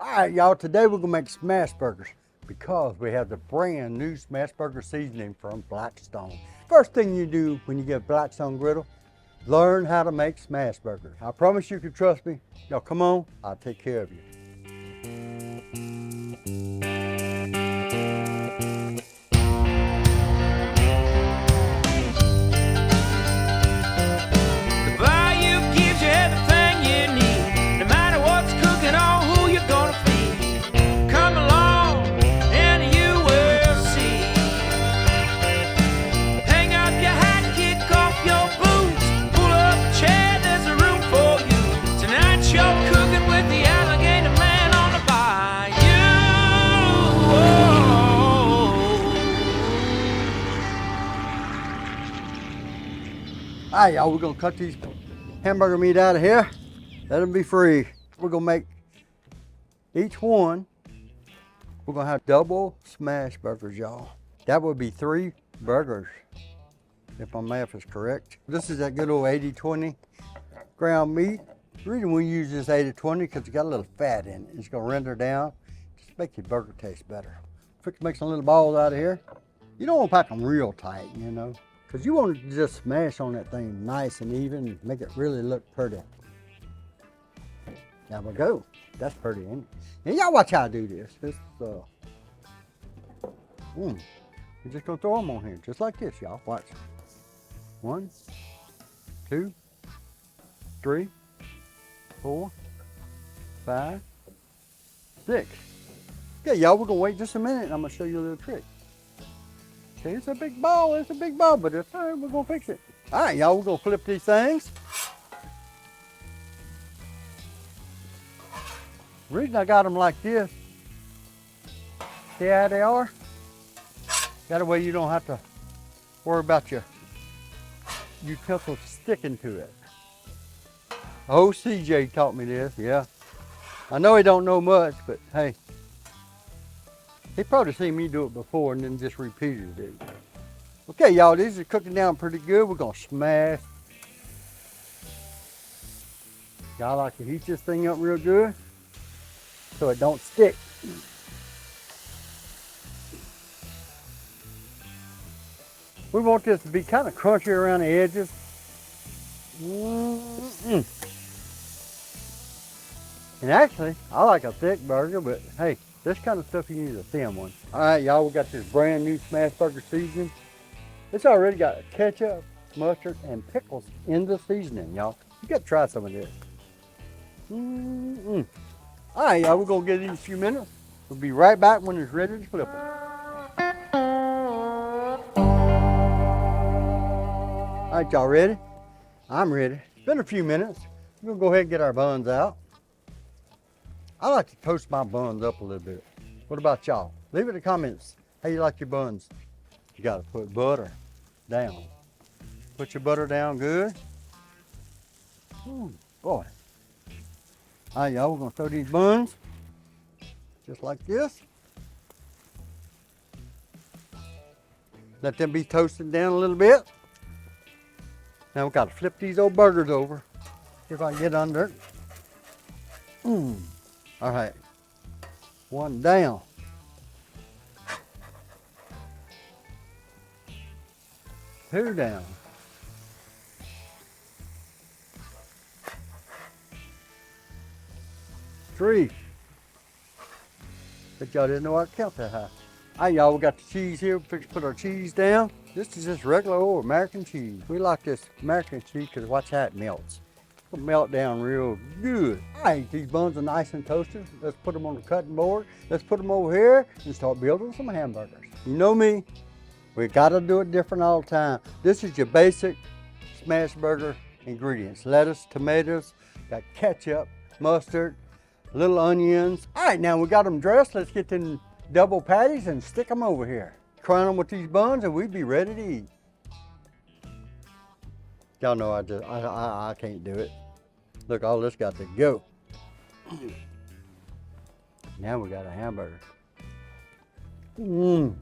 All right, y'all, today we're gonna make Smashburgers because we have the brand new Smashburger seasoning from Blackstone. First thing you do when you get Blackstone Griddle, learn how to make Smashburgers. I promise you can trust me. Y'all come on, I'll take care of you. All right, y'all, we're gonna cut these hamburger meat out of here. Let them be free. We're gonna make each one, we're gonna have double smash burgers, y'all. That would be 3 burgers, if my math is correct. This is that good old 80-20 ground meat. The reason we use this 80-20 because it's got a little fat in it. It's gonna render down, just make your burger taste better. Fix to make some little balls out of here. You don't wanna pack them real tight, you know, because you want to just smash on that thing nice and even, make it really look pretty. There we go. That's pretty, ain't it? And y'all watch how I do this. We're just gonna throw them on here, just like this, y'all. Watch. 1, 2, 3, 4, 5, 6. Okay, y'all, we're gonna wait just a minute and I'm gonna show you a little trick. Okay, it's a big ball, but it's all right, we're gonna fix it. All right, y'all, we're gonna flip these things. The reason I got them like this, see how they are? That way you don't have to worry about your utensils sticking to it. Oh, CJ taught me this, yeah. I know he don't know much, but hey, he probably seen me do it before and then just repeated it. Okay, y'all, these are cooking down pretty good. We're gonna smash. Y'all like to heat this thing up real good so it don't stick. We want this to be kind of crunchy around the edges. And actually, I like a thick burger, but hey, this kind of stuff you need a thin one. All right, y'all, we got this brand new Smashburger seasoning. It's already got ketchup, mustard, and pickles in the seasoning, y'all. You got to try some of this. All right, y'all, we're gonna get it in a few minutes. We'll be right back when it's ready to flip it. All right, y'all ready? I'm ready. It's been a few minutes. We're gonna go ahead and get our buns out. I like to toast my buns up a little bit. What about y'all? Leave it in the comments how you like your buns. You gotta put butter down. Put your butter down good. Ooh, boy. All right, y'all, we're gonna throw these buns just like this. Let them be toasted down a little bit. Now we gotta flip these old burgers over. See if I can get under. All right, 1 down. 2 down. 3. Bet y'all didn't know I could count that high. All right, y'all, we got the cheese here. We're put our cheese down. This is just regular old American cheese. We like this American cheese because watch how it melts. It'll melt down real good. All right, these buns are nice and toasted. Let's put them on the cutting board. Let's put them over here and start building some hamburgers. You know me, we gotta do it different all the time. This is your basic Smashburger ingredients. Lettuce, tomatoes, got ketchup, mustard, little onions. All right, now we got them dressed. Let's get them double patties and stick them over here. Crown them with these buns and we'd be ready to eat. Y'all know I can't do it. Look, all this got to go. Now we got a hamburger. You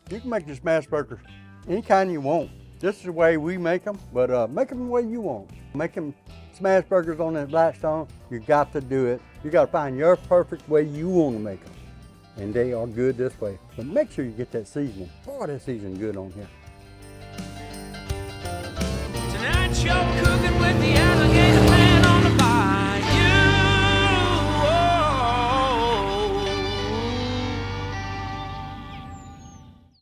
can make the Smashburgers any kind you want. This is the way we make them, but make them the way you want. Make them Smashburgers on that Blackstone. You got to do it You gotta find your perfect way you wanna make them. And they are good this way. But make sure you get that seasoning. Boy, that seasoning good on here. Tonight you're cooking with the